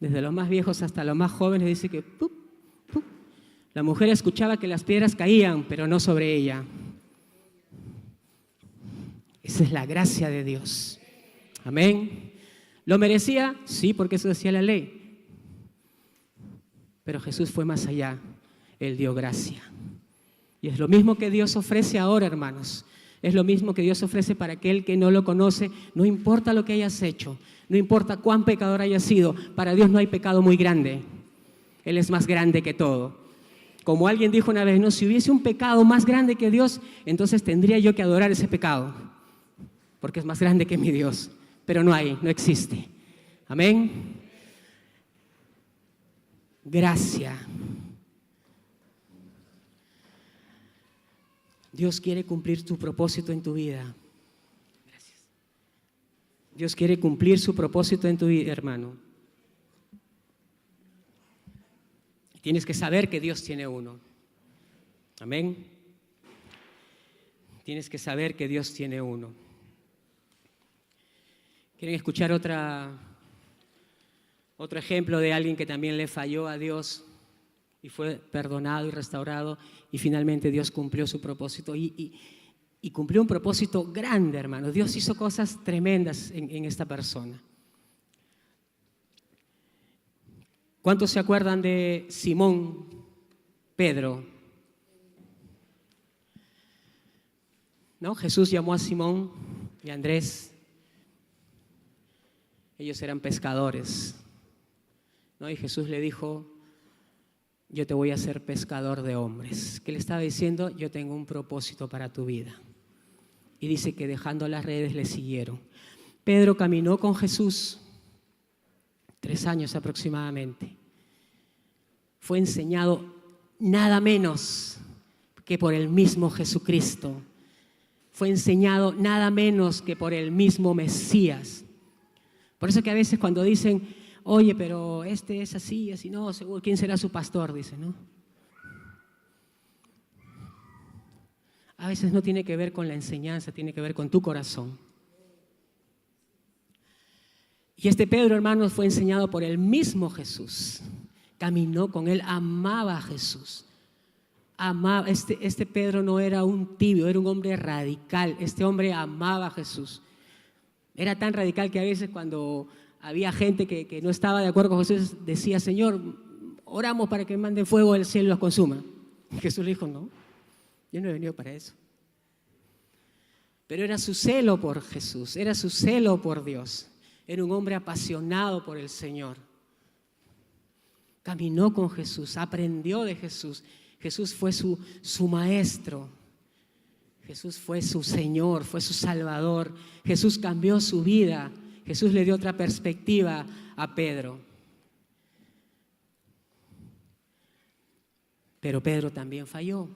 Desde los más viejos hasta los más jóvenes, dice que ¡pup! La mujer escuchaba que las piedras caían, pero no sobre ella. Esa es la gracia de Dios. Amén. ¿Lo merecía? Sí, porque eso decía la ley. Pero Jesús fue más allá. Él dio gracia. Y es lo mismo que Dios ofrece ahora, hermanos. Es lo mismo que Dios ofrece para aquel que no lo conoce. No importa lo que hayas hecho, no importa cuán pecador hayas sido, para Dios no hay pecado muy grande. Él es más grande que todo. Como alguien dijo una vez, no, si hubiese un pecado más grande que Dios, entonces tendría yo que adorar ese pecado, porque es más grande que mi Dios. Pero no existe. Amén. Gracia. Dios quiere cumplir tu propósito en tu vida. Gracias. Dios quiere cumplir su propósito en tu vida, hermano. Tienes que saber que Dios tiene uno. Amén. Tienes que saber que Dios tiene uno. ¿Quieren escuchar otro ejemplo de alguien que también le falló a Dios y fue perdonado y restaurado y finalmente Dios cumplió su propósito y cumplió un propósito grande, hermano? Dios hizo cosas tremendas en esta persona. ¿Cuántos se acuerdan de Simón Pedro? ¿No? Jesús llamó a Simón y a Andrés. Ellos eran pescadores, ¿no? Y Jesús le dijo: yo te voy a hacer pescador de hombres. ¿Qué le estaba diciendo? Yo tengo un propósito para tu vida. Y dice que dejando las redes le siguieron. Pedro caminó con Jesús 3 años aproximadamente. Fue enseñado nada menos que por el mismo Jesucristo. Fue enseñado nada menos que por el mismo Mesías. Por eso que a veces cuando dicen, oye, pero este es así, así, no, seguro, ¿quién será su pastor? Dicen, ¿no? A veces no tiene que ver con la enseñanza, tiene que ver con tu corazón. Y este Pedro, hermanos, fue enseñado por el mismo Jesús. Caminó con él, amaba a Jesús. Amaba, este Pedro no era un tibio, era un hombre radical. Este hombre amaba a Jesús. Era tan radical que a veces cuando había gente que no estaba de acuerdo con Jesús, decía, Señor, oramos para que mande fuego del cielo y los consuma. Y Jesús le dijo, no, yo no he venido para eso. Pero era su celo por Jesús, era su celo por Dios. Era un hombre apasionado por el Señor. Caminó con Jesús, aprendió de Jesús. Jesús fue su maestro. Jesús fue su Señor, fue su Salvador. Jesús cambió su vida. Jesús le dio otra perspectiva a Pedro. Pero Pedro también falló.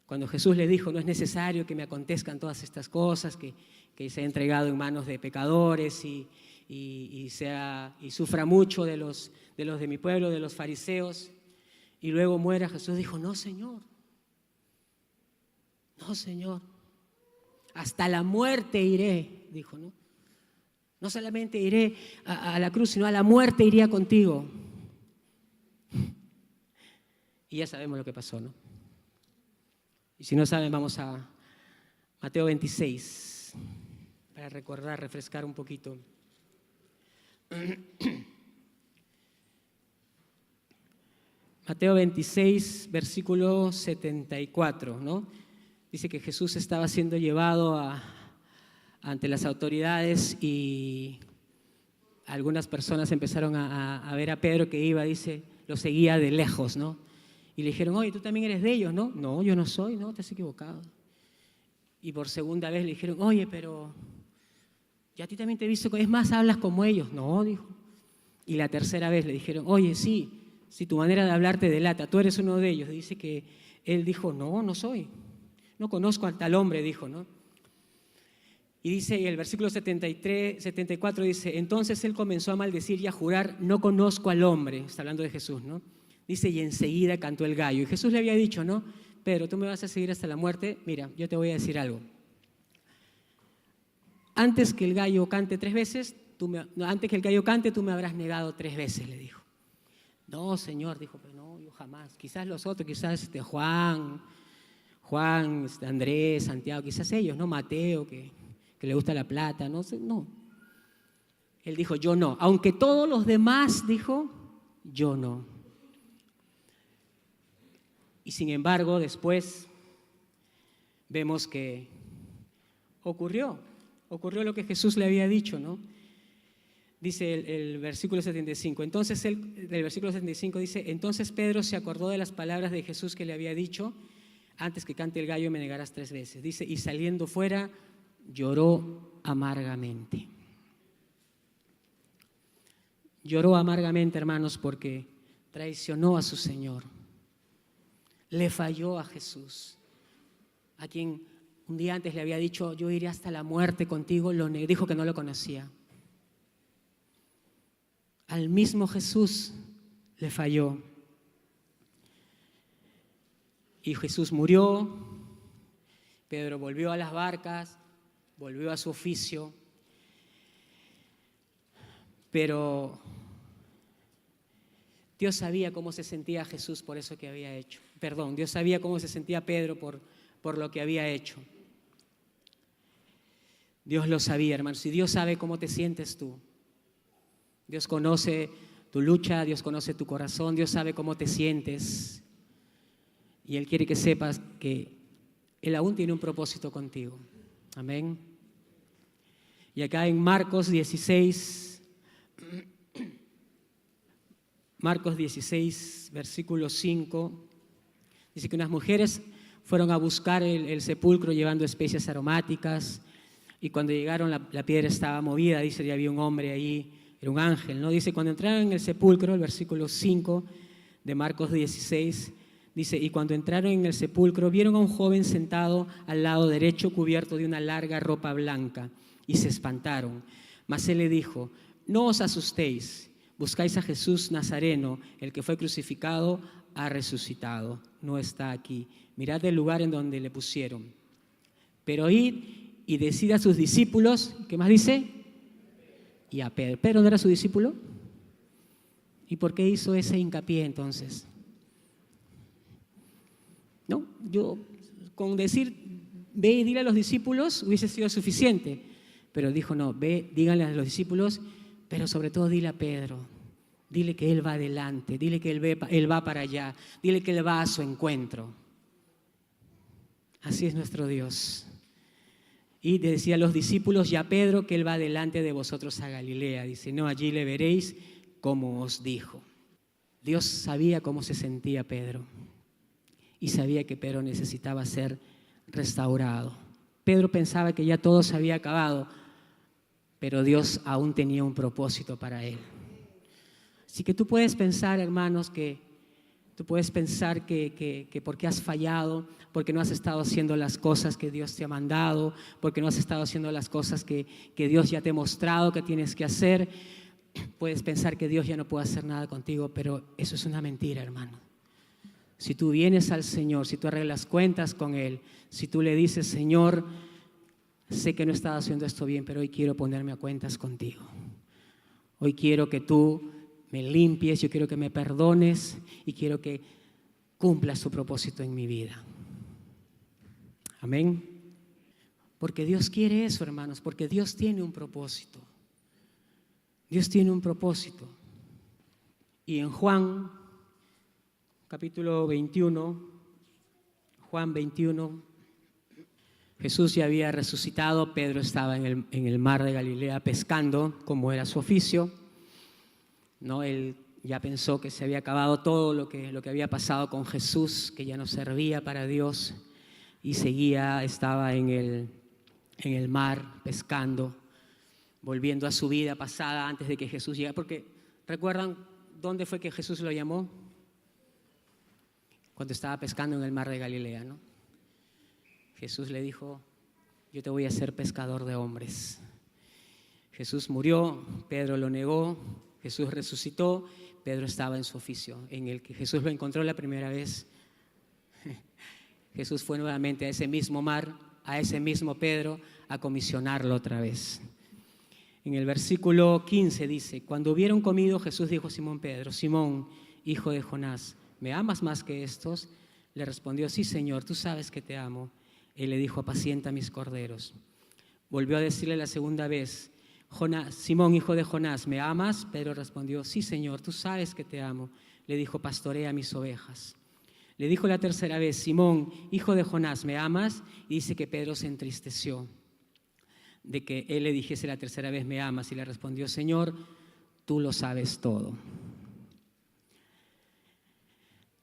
Cuando Jesús le dijo, no es necesario que me acontezcan todas estas cosas, que sea entregado en manos de pecadores y sufra mucho de los de mi pueblo, de los fariseos, y luego muera, Jesús dijo, no, Señor, hasta la muerte iré, dijo, ¿no? No solamente iré a la cruz, sino a la muerte iría contigo. Y ya sabemos lo que pasó, ¿no? Y si no saben, vamos a Mateo 26, para recordar, refrescar un poquito. Mateo 26, versículo 74, ¿no? Dice que Jesús estaba siendo llevado ante las autoridades y algunas personas empezaron a ver a Pedro que iba, dice, lo seguía de lejos, ¿no? Y le dijeron, oye, tú también eres de ellos, ¿no? No, yo no soy, no, te has equivocado. Y por segunda vez le dijeron, oye, pero yo a ti también te he visto, es más, hablas como ellos. No, dijo. Y la tercera vez le dijeron, oye, sí, tu manera de hablar te delata, tú eres uno de ellos. Y dice que él dijo, no soy, no conozco al tal hombre, dijo, ¿no? Y dice, y el versículo 74 dice, entonces él comenzó a maldecir y a jurar, no conozco al hombre, está hablando de Jesús, ¿no? Dice, y enseguida cantó el gallo. Y Jesús le había dicho, ¿no? Pedro, tú me vas a seguir hasta la muerte. Mira, yo te voy a decir algo. Antes que el gallo cante 3 veces, tú me habrás negado 3 veces, le dijo. No, Señor, dijo, pero no, yo jamás. Quizás los otros, quizás Juan, Andrés, Santiago, quizás ellos, ¿no? Mateo, que le gusta la plata, no sé, no. Él dijo, yo no. Aunque todos los demás, dijo, yo no. Y sin embargo, después vemos que ocurrió lo que Jesús le había dicho, ¿no? Dice el versículo 75. Entonces, el versículo 75 dice, entonces Pedro se acordó de las palabras de Jesús que le había dicho, antes que cante el gallo me negarás 3 veces. Dice, y saliendo fuera, lloró amargamente. Lloró amargamente, hermanos, porque traicionó a su Señor. Le falló a Jesús, a quien un día antes le había dicho, yo iré hasta la muerte contigo, dijo que no lo conocía. Al mismo Jesús le falló. Y Jesús murió, Pedro volvió a las barcas, volvió a su oficio, pero Dios sabía cómo se sentía Jesús por eso que había hecho. Dios sabía cómo se sentía Pedro por lo que había hecho. Dios lo sabía, hermanos, y Dios sabe cómo te sientes tú. Dios conoce tu lucha, Dios conoce tu corazón, Dios sabe cómo te sientes. Y Él quiere que sepas que Él aún tiene un propósito contigo. Amén. Y acá en Marcos 16, versículo 5, dice que unas mujeres fueron a buscar el sepulcro llevando especias aromáticas y cuando llegaron la piedra estaba movida, dice, y había un hombre ahí, era un ángel, ¿no? Dice, cuando entraron en el sepulcro, el versículo 5 de Marcos 16, dice, y cuando entraron en el sepulcro, vieron a un joven sentado al lado derecho cubierto de una larga ropa blanca y se espantaron. Mas él le dijo: no os asustéis, buscáis a Jesús Nazareno, el que fue crucificado, ha resucitado, no está aquí. Mirad el lugar en donde le pusieron. Pero id y decid a sus discípulos, ¿qué más dice? Y a Pedro. ¿Pedro no era su discípulo? ¿Y por qué hizo ese hincapié entonces? No, yo con decir, ve y dile a los discípulos hubiese sido suficiente. Pero dijo, no, ve, díganle a los discípulos, pero sobre todo dile a Pedro. Dile que él va adelante, dile que él va para allá, dile que él va a su encuentro. Así es nuestro Dios. Y decía a los discípulos y a Pedro que él va delante de vosotros a Galilea. Dice, no, allí le veréis como os dijo. Dios sabía cómo se sentía Pedro y sabía que Pedro necesitaba ser restaurado. Pedro pensaba que ya todo se había acabado, pero Dios aún tenía un propósito para él. Así que tú puedes pensar, hermanos, que porque has fallado, porque no has estado haciendo las cosas que Dios te ha mandado, porque no has estado haciendo las cosas que Dios ya te ha mostrado que tienes que hacer, puedes pensar que Dios ya no puede hacer nada contigo, pero eso es una mentira, hermano. Si tú vienes al Señor, si tú arreglas cuentas con Él, si tú le dices, Señor, sé que no he estado haciendo esto bien, pero hoy quiero ponerme a cuentas contigo. Hoy quiero que tú me limpies, yo quiero que me perdones y quiero que cumplas tu propósito en mi vida. Amén. Porque Dios quiere eso, hermanos, porque Dios tiene un propósito. Dios tiene un propósito. Y en Juan, capítulo 21, Juan 21, Jesús ya había resucitado, Pedro estaba en el mar de Galilea pescando, como era su oficio. ¿No? Él ya pensó que se había acabado todo lo que había pasado con Jesús, que ya no servía para Dios y estaba en el mar pescando, volviendo a su vida pasada antes de que Jesús llegara. Porque ¿recuerdan dónde fue que Jesús lo llamó? Cuando estaba pescando en el mar de Galilea, ¿no? Jesús le dijo, yo te voy a hacer pescador de hombres. Jesús murió, Pedro lo negó, Jesús resucitó, Pedro estaba en su oficio, en el que Jesús lo encontró la primera vez. Jesús fue nuevamente a ese mismo mar, a ese mismo Pedro, a comisionarlo otra vez. En el versículo 15 dice, cuando hubieron comido, Jesús dijo a Simón Pedro, Simón, hijo de Jonás, ¿me amas más que estos? Le respondió, sí, Señor, tú sabes que te amo. Él le dijo, apacienta mis corderos. Volvió a decirle la segunda vez, Simón, hijo de Jonás, ¿me amas? Pedro respondió, sí, Señor, tú sabes que te amo. Le dijo, pastorea mis ovejas. Le dijo la tercera vez, Simón, hijo de Jonás, ¿me amas? Y dice que Pedro se entristeció de que él le dijese la tercera vez, ¿me amas? Y le respondió, Señor, tú lo sabes todo.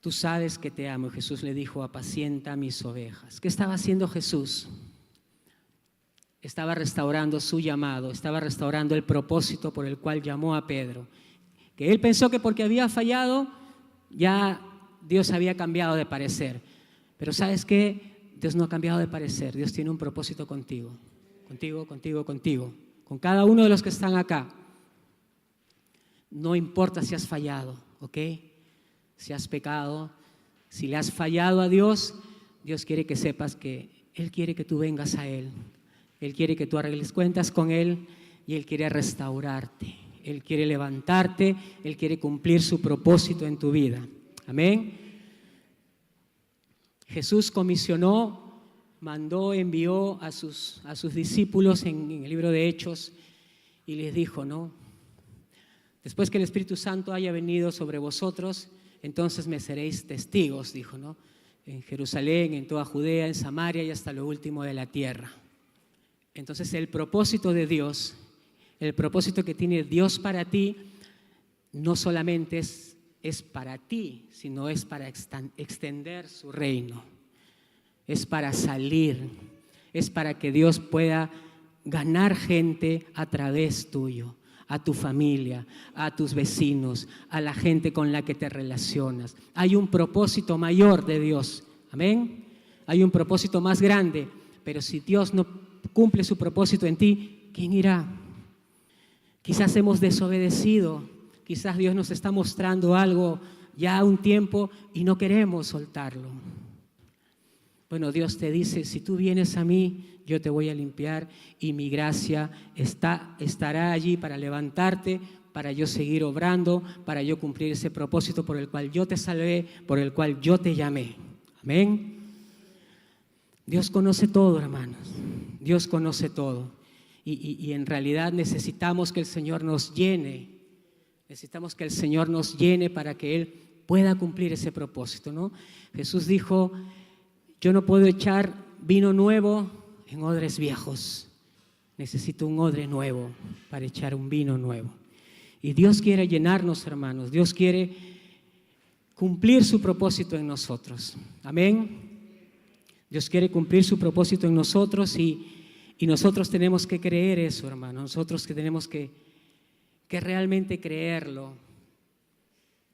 Tú sabes que te amo. Y Jesús le dijo, apacienta mis ovejas. ¿Qué estaba haciendo Jesús? Estaba restaurando su llamado, estaba restaurando el propósito por el cual llamó a Pedro. Que él pensó que porque había fallado, ya Dios había cambiado de parecer. Pero ¿sabes qué? Dios no ha cambiado de parecer. Dios tiene un propósito contigo. Contigo. Con cada uno de los que están acá. No importa si has fallado, ¿ok? Si has pecado, si le has fallado a Dios, Dios quiere que sepas que Él quiere que tú vengas a Él. Él quiere que tú arregles cuentas con Él y Él quiere restaurarte. Él quiere levantarte, Él quiere cumplir su propósito en tu vida. Amén. Jesús comisionó, envió a sus discípulos en el libro de Hechos y les dijo, ¿no? Después que el Espíritu Santo haya venido sobre vosotros, entonces me seréis testigos, dijo, ¿no? En Jerusalén, en toda Judea, en Samaria y hasta lo último de la tierra. Entonces el propósito de Dios, el propósito que tiene Dios para ti, no solamente es para ti, sino es para extender su reino. Es para salir, es para que Dios pueda ganar gente a través tuyo, a tu familia, a tus vecinos, a la gente con la que te relacionas. Hay un propósito mayor de Dios, amén. Hay un propósito más grande, pero si Dios no cumple su propósito en ti, ¿quién irá? Quizás hemos desobedecido, quizás Dios nos está mostrando algo ya un tiempo y no queremos soltarlo. Bueno, Dios te dice, si tú vienes a mí, yo te voy a limpiar y mi gracia estará allí para levantarte, para yo seguir obrando, para yo cumplir ese propósito por el cual yo te salvé, por el cual yo te llamé. Amén. Dios conoce todo, hermanos. Dios conoce todo. Y en realidad necesitamos que el Señor nos llene. Necesitamos que el Señor nos llene para que Él pueda cumplir ese propósito, ¿no? Jesús dijo, yo no puedo echar vino nuevo en odres viejos. Necesito un odre nuevo para echar un vino nuevo. Y Dios quiere llenarnos, hermanos. Dios quiere cumplir su propósito en nosotros. Amén. Dios quiere cumplir su propósito en nosotros y nosotros tenemos que creer eso, hermanos. Nosotros que tenemos que realmente creerlo,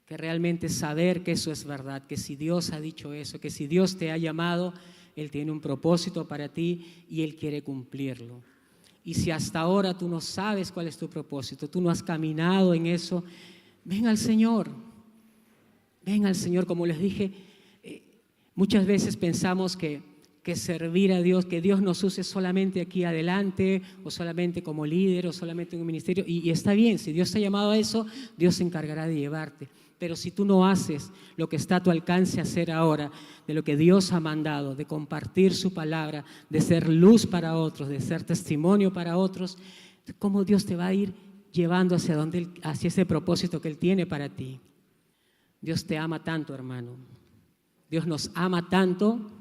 que realmente saber que eso es verdad, que si Dios ha dicho eso, que si Dios te ha llamado, Él tiene un propósito para ti y Él quiere cumplirlo. Y si hasta ahora tú no sabes cuál es tu propósito, tú no has caminado en eso, ven al Señor. Ven al Señor, como les dije, muchas veces pensamos que servir a Dios, que Dios nos use solamente aquí adelante, o solamente como líder, o solamente en un ministerio, y está bien, si Dios te ha llamado a eso, Dios se encargará de llevarte. Pero si tú no haces lo que está a tu alcance hacer ahora, de lo que Dios ha mandado, de compartir su palabra, de ser luz para otros, de ser testimonio para otros, ¿cómo Dios te va a ir llevando hacia ese propósito que Él tiene para ti? Dios te ama tanto, hermano. Dios nos ama tanto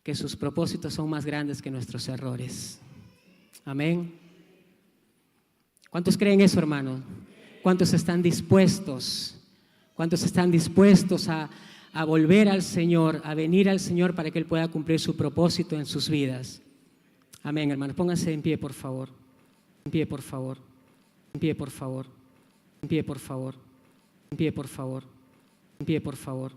que sus propósitos son más grandes que nuestros errores. Amén. ¿Cuántos creen eso, hermano? ¿Cuántos están dispuestos? ¿Cuántos están dispuestos a volver al Señor, a venir al Señor para que Él pueda cumplir su propósito en sus vidas? Amén, hermanos. Pónganse en pie, por favor. En pie, por favor. En pie, por favor. En pie, por favor. En pie, por favor. En pie, por favor.